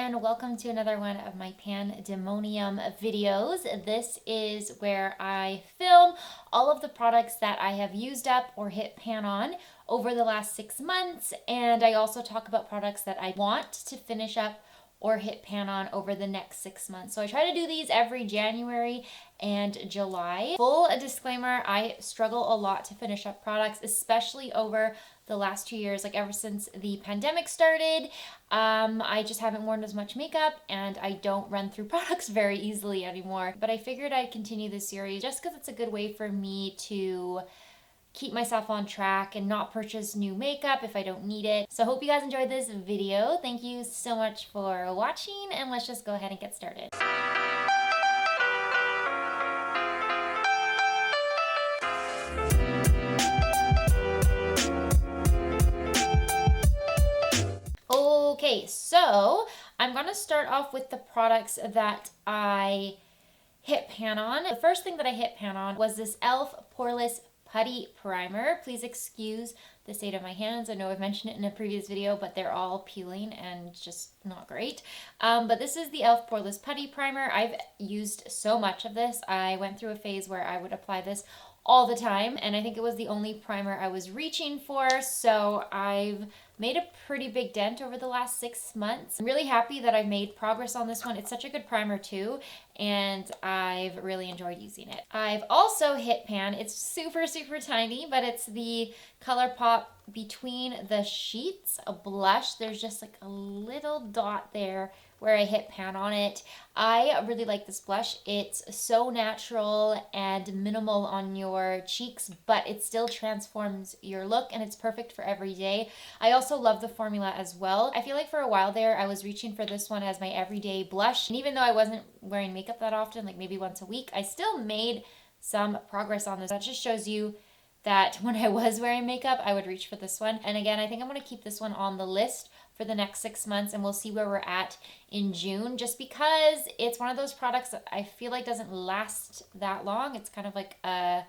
and welcome to another one of my Pan-Demonium videos. This is where I film all of the products that I have used up or hit pan on over the last 6 months, and I also talk about products that I want to finish up or hit pan on over the next 6 months. So I try to do these every January and July. Full disclaimer, I struggle a lot to finish up products, especially over the last 2 years, like ever since the pandemic started. I just haven't worn as much makeup and I don't run through products very easily anymore. But I figured I'd continue this series just because it's a good way for me to keep myself on track and not purchase new makeup if I don't need it. So I hope you guys enjoyed this video. Thank you so much for watching, and let's just go ahead and get started. Okay, so I'm gonna start off with the products that I hit pan on. The first thing that I hit pan on was this e.l.f. Poreless Putty Primer. Please excuse the state of my hands. I know I've mentioned it in a previous video, but they're all peeling and just not great. But this is the e.l.f. Poreless Putty Primer. I've used so much of this. I went through a phase where I would apply this all the time, and I think it was the only primer I was reaching for, so I've made a pretty big dent over the last 6 months. I'm really happy that I've made progress on this one. It's such a good primer too, and I've really enjoyed using it. I've also hit pan. It's super tiny, but it's the ColourPop Between the Sheets, a blush. There's just like a little dot there where I hit pan on it. I really like this blush. It's so natural and minimal on your cheeks, but it still transforms your look, and it's perfect for every day. I also love the formula as well. I feel like for a while there, I was reaching for this one as my everyday blush, and even though I wasn't wearing makeup that often, like maybe once a week, I still made some progress on this. That just shows you that when I was wearing makeup, I would reach for this one. And again, I think I'm gonna keep this one on the list for the next 6 months, and we'll see where we're at in June, just because it's one of those products that I feel like doesn't last that long. It's kind of like a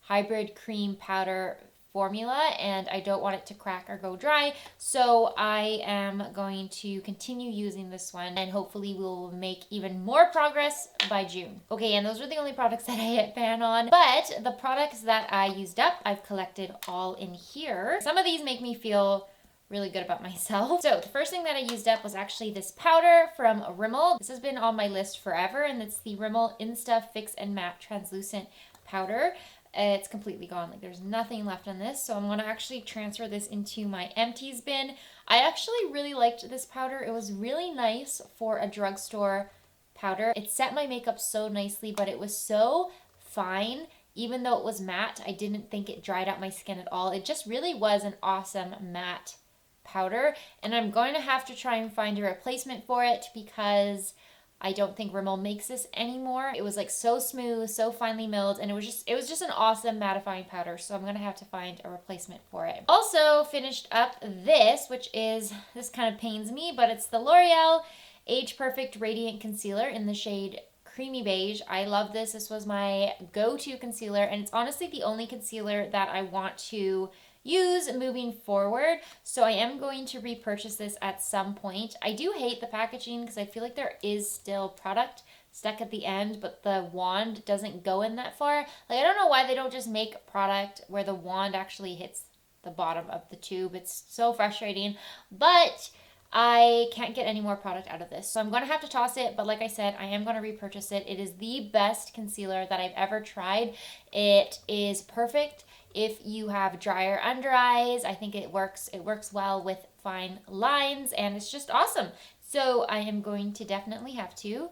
hybrid cream powder formula, and I don't want it to crack or go dry, so I am going to continue using this one, and hopefully we'll make even more progress by June. Okay, and those are the only products that I hit pan on, but the products that I used up, I've collected all in here. Some of these make me feel really good about myself. So the first thing that I used up was actually this powder from Rimmel. This has been on my list forever, and it's the Rimmel Insta Fix and Matte Translucent Powder. It's completely gone. Like, there's nothing left on this, so I'm going to actually transfer this into my empties bin. I actually really liked this powder. It was really nice for a drugstore powder. It set my makeup so nicely, but it was so fine. Even though it was matte, I didn't think it dried out my skin at all. It just really was an awesome matte powder, and I'm going to have to try and find a replacement for it because I don't think Rimmel makes this anymore. It was like so smooth, so finely milled, and it was just an awesome mattifying powder, so I'm gonna have to find a replacement for it. Also finished up this, which is, this kind of pains me, but it's the L'Oreal Age Perfect Radiant Concealer in the shade Creamy Beige. I love this. This was my go-to concealer, and it's honestly the only concealer that I want to use moving forward, so I am going to repurchase this at some point. I do hate the packaging because I feel like there is still product stuck at the end, but the wand doesn't go in that far. Like, I don't know why they don't just make product where the wand actually hits the bottom of the tube. It's so frustrating, but I can't get any more product out of this, so I'm going to have to toss it, but like I said, I am going to repurchase it. It is the best concealer that I've ever tried. It is perfect if you have drier under eyes. I think it works well with fine lines, and it's just awesome. So I am going to definitely have to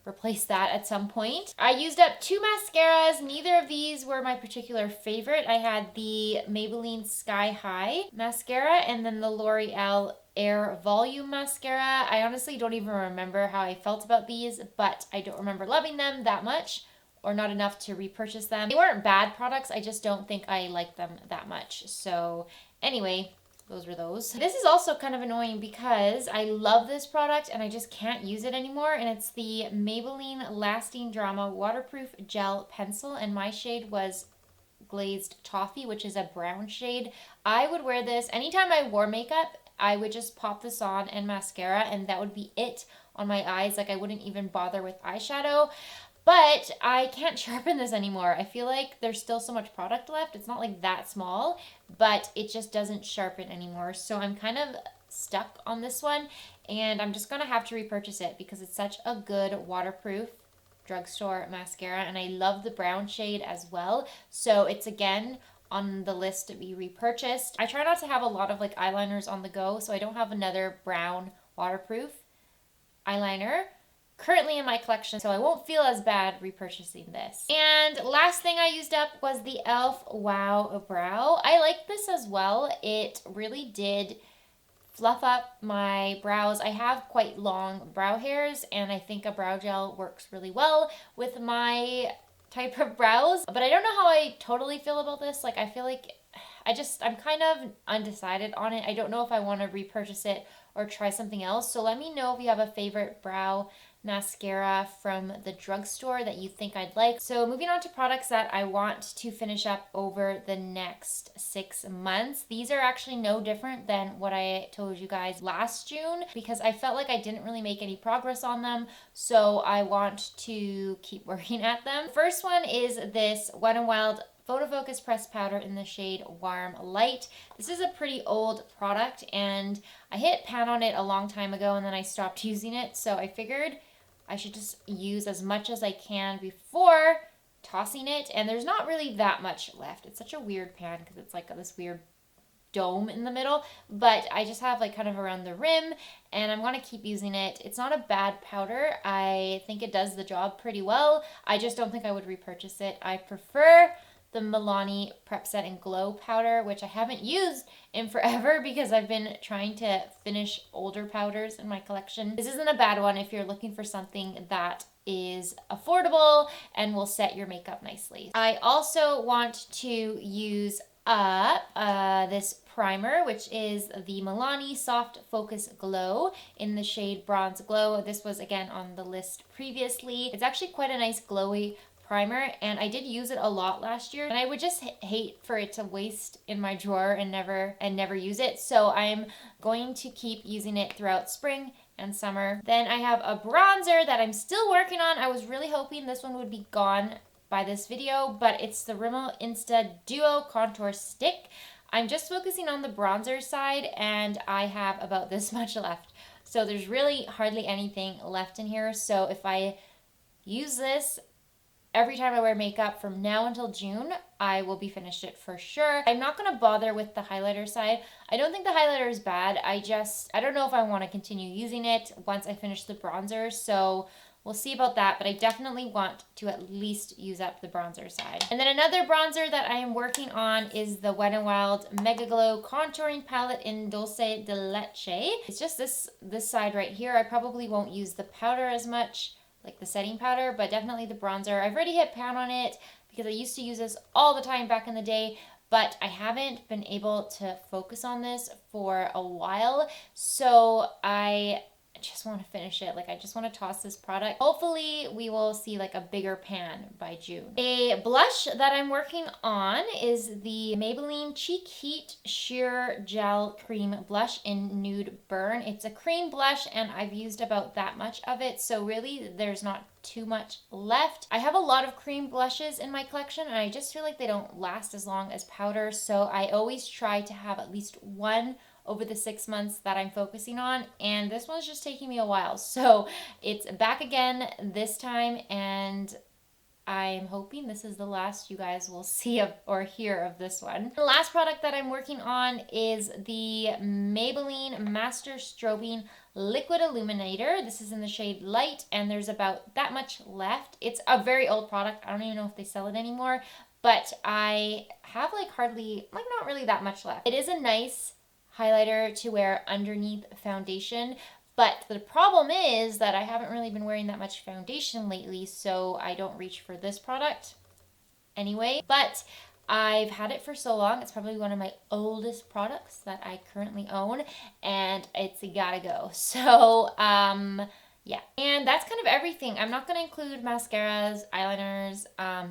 replace that at some point. I used up 2 mascaras. Neither of these were my particular favorite. I had the Maybelline Sky High mascara and then the L'Oreal Air Volume mascara. I honestly don't even remember how I felt about these, but I don't remember loving them that much, or not enough to repurchase them. They weren't bad products, I just don't think I liked them that much. So anyway, those were those. This is also kind of annoying because I love this product and I just can't use it anymore, and it's the Maybelline Lasting Drama Waterproof Gel Pencil, and my shade was Glazed Toffee, which is a brown shade. I would wear this anytime I wore makeup. I would just pop this on and mascara, and that would be it on my eyes. Like, I wouldn't even bother with eyeshadow. But I can't sharpen this anymore. I feel like there's still so much product left. It's not like that small, but it just doesn't sharpen anymore. So I'm kind of stuck on this one, and I'm just gonna have to repurchase it because it's such a good waterproof drugstore mascara, and I love the brown shade as well. So it's again on the list to be repurchased. I try not to have a lot of like eyeliners on the go, so I don't have another brown waterproof eyeliner currently in my collection, so I won't feel as bad repurchasing this. And last thing I used up was the e.l.f. Wow Brow. I like this as well. It really did fluff up my brows. I have quite long brow hairs, and I think a brow gel works really well with my type of brows. But I don't know how I totally feel about this. Like, I feel like I'm kind of undecided on it. I don't know if I want to repurchase it or try something else. So let me know if you have a favorite brow mascara from the drugstore that you think I'd like. So moving on to products that I want to finish up over the next 6 months. These are actually no different than what I told you guys last June because I felt like I didn't really make any progress on them. So I want to keep working at them. First one is this Wet n Wild Photofocus pressed powder in the shade Warm Light. This is a pretty old product, and I hit pan on it a long time ago, and then I stopped using it. So I figured I should just use as much as I can before tossing it. And there's not really that much left. It's such a weird pan because it's like this weird dome in the middle, but I just have like kind of around the rim, and I'm going to keep using it. It's not a bad powder. I think it does the job pretty well. I just don't think I would repurchase it. I prefer the Milani Prep Set and Glow powder, which I haven't used in forever because I've been trying to finish older powders in my collection. This isn't a bad one if you're looking for something that is affordable and will set your makeup nicely. I also want to use up this primer, which is the Milani Soft Focus Glow in the shade Bronze Glow. This was again on the list previously. It's actually quite a nice glowy primer, and I did use it a lot last year, and I would just hate for it to waste in my drawer and never use it. So I'm going to keep using it throughout spring and summer. Then I have a bronzer that I'm still working on. I was really hoping this one would be gone by this video, but it's the Rimmel Insta Duo Contour Stick. I'm just focusing on the bronzer side, and I have about this much left. So there's really hardly anything left in here. So if I use this every time I wear makeup from now until June, I will be finished it for sure. I'm not going to bother with the highlighter side. I don't think the highlighter is bad. I don't know if I want to continue using it once I finish the bronzer. So we'll see about that, but I definitely want to at least use up the bronzer side. And then another bronzer that I am working on is the Wet n Wild Mega Glow Contouring Palette in Dulce de Leche. It's just this side right here. I probably won't use the powder as much, like the setting powder, but definitely the bronzer. I've already hit pan on it because I used to use this all the time back in the day, but I haven't been able to focus on this for a while. So I just want to finish it. Like, I just want to toss this product. Hopefully we will see like a bigger pan by June. A blush that I'm working on is the Maybelline Cheek Heat Sheer Gel Cream Blush in Nude Burn. It's a cream blush, and I've used about that much of it, so really there's not too much left. I have a lot of cream blushes in my collection, and I just feel like they don't last as long as powder, so I always try to have at least one over the 6 months that I'm focusing on, and this one's just taking me a while. So it's back again this time, and I'm hoping this is the last you guys will see of or hear of this one. The last product that I'm working on is the Maybelline Master Strobing Liquid Illuminator. This is in the shade Light, and there's about that much left. It's a very old product. I don't even know if they sell it anymore, but I have like not really that much left. It is a nice highlighter to wear underneath foundation, but the problem is that I haven't really been wearing that much foundation lately, so I don't reach for this product anyway. But I've had it for so long, it's probably one of my oldest products that I currently own, and it's gotta go. So yeah, and that's kind of everything. I'm not going to include mascaras, eyeliners,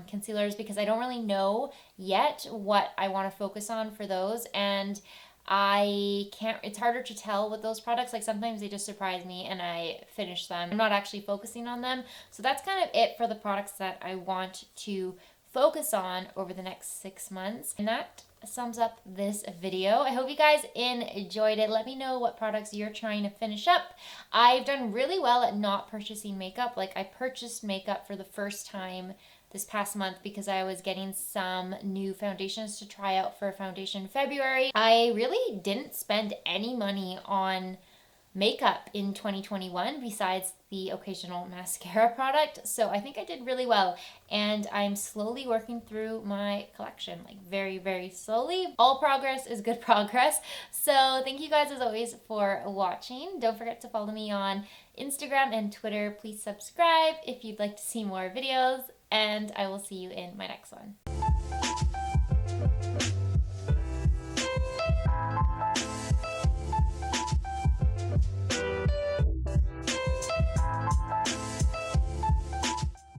concealers, because I don't really know yet what I want to focus on for those, and it's harder to tell with those products. Like sometimes they just surprise me and I finish them. I'm not actually focusing on them. So that's kind of it for the products that I want to focus on over the next 6 months. And that sums up this video. I hope you guys enjoyed it. Let me know what products you're trying to finish up. I've done really well at not purchasing makeup. Like I purchased makeup for the first time this past month because I was getting some new foundations to try out for foundation February. I really didn't spend any money on makeup in 2021 besides the occasional mascara product. So I think I did really well, and I'm slowly working through my collection, like very, very slowly. All progress is good progress. So thank you guys as always for watching. Don't forget to follow me on Instagram and Twitter. Please subscribe if you'd like to see more videos, and I will see you in my next one.